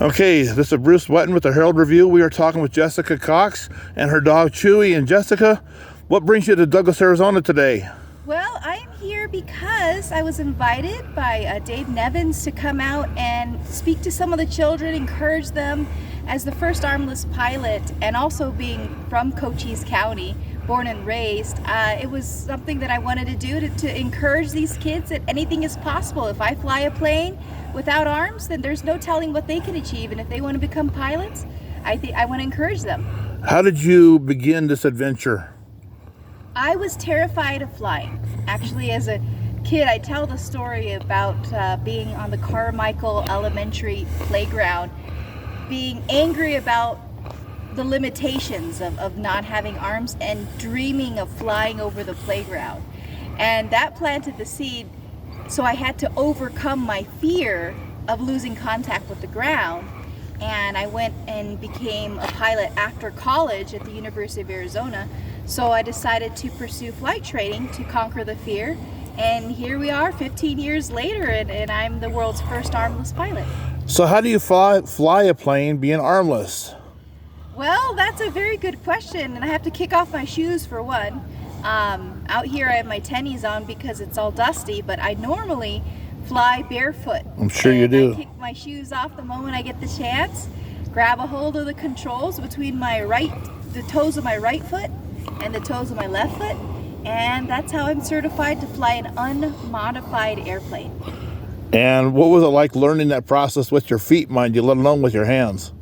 Okay, this is Bruce Wetton with the Herald Review. We are talking with Jessica Cox and her dog Chewy. And Jessica, what brings you to Douglas, Arizona today? Well, I am here because I was invited by Dave Nevins to come out and speak to some of the children, encourage them as the first armless pilot, and also being from Cochise County, born and raised. It was something that I wanted to do to encourage these kids that anything is possible. If I fly a plane without arms, then there's no telling what they can achieve. And if they want to become pilots, I want to encourage them. How did you begin this adventure? I was terrified of flying. Actually, as a kid, I tell the story about being on the Carmichael Elementary playground, being angry about the limitations of not having arms and dreaming of flying over the playground. And that planted the seed, so I had to overcome my fear of losing contact with the ground. And I went and became a pilot after college at the University of Arizona. So I decided to pursue flight training to conquer the fear. And here we are 15 years later, and I'm the world's first armless pilot. So how do you fly a plane being armless? Well, that's a very good question, and I have to kick off my shoes for one. Out here I have my tennies on because it's all dusty, but I normally fly barefoot. I'm sure you do. I kick my shoes off the moment I get the chance, grab a hold of the controls between the toes of my right foot and the toes of my left foot, and that's how I'm certified to fly an unmodified airplane. And what was it like learning that process with your feet, mind you, let alone with your hands?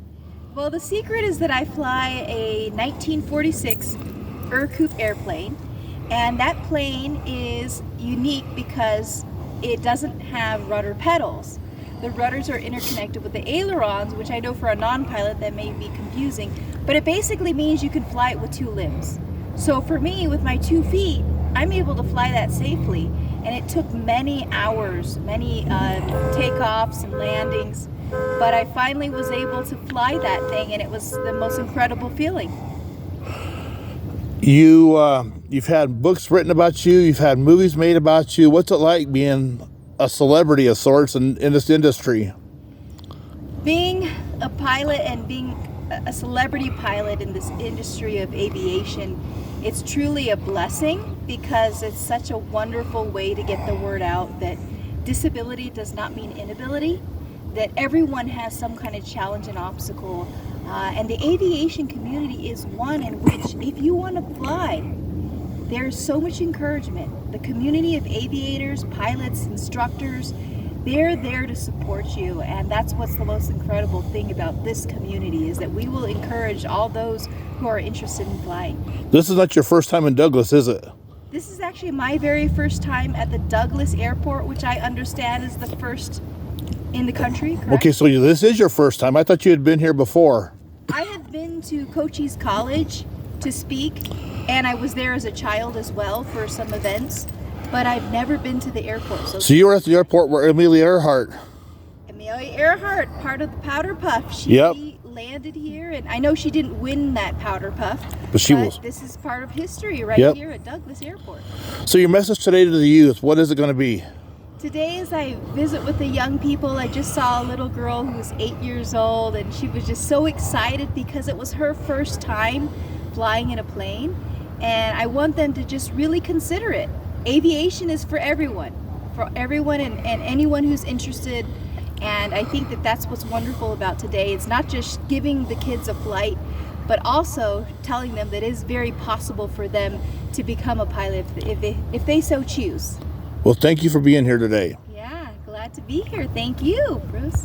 Well, the secret is that I fly a 1946 Ercoupe airplane, and that plane is unique because it doesn't have rudder pedals. The rudders are interconnected with the ailerons, which I know for a non-pilot that may be confusing, but it basically means you can fly it with two limbs. So for me, with my 2 feet, I'm able to fly that safely, and it took many hours, many takeoffs and landings, but I finally was able to fly that thing, and it was the most incredible feeling. You've had books written about you, you've had movies made about you. What's it like being a celebrity of sorts in this industry? Being a pilot and being a celebrity pilot in this industry of aviation, it's truly a blessing because it's such a wonderful way to get the word out that disability does not mean inability, that everyone has some kind of challenge and obstacle. And the aviation community is one in which, if you want to fly, there's so much encouragement. The community of aviators, pilots, instructors, they're there to support you, and that's what's the most incredible thing about this community, is that we will encourage all those who are interested in flying. This is not your first time in Douglas, is it? This is actually my very first time at the Douglas Airport, which I understand is the first in the country, correct? Okay, so this is your first time. I thought you had been here before. I have been to Cochise College to speak, and I was there as a child as well for some events, but I've never been to the airport. So you were at the airport where Amelia Earhart. Amelia Earhart, part of the Powder Puff. She landed here, and I know she didn't win that Powder Puff, but this is part of history right here at Douglas Airport. So your message today to the youth, what is it going to be? Today, as I visit with the young people, I just saw a little girl who was 8 years old, and she was just so excited because it was her first time flying in a plane, and I want them to just really consider it. Aviation is for everyone and anyone who's interested, and I think that that's what's wonderful about today. It's not just giving the kids a flight, but also telling them that it is very possible for them to become a pilot if they so choose. Well, thank you for being here today. Yeah, glad to be here. Thank you, Bruce.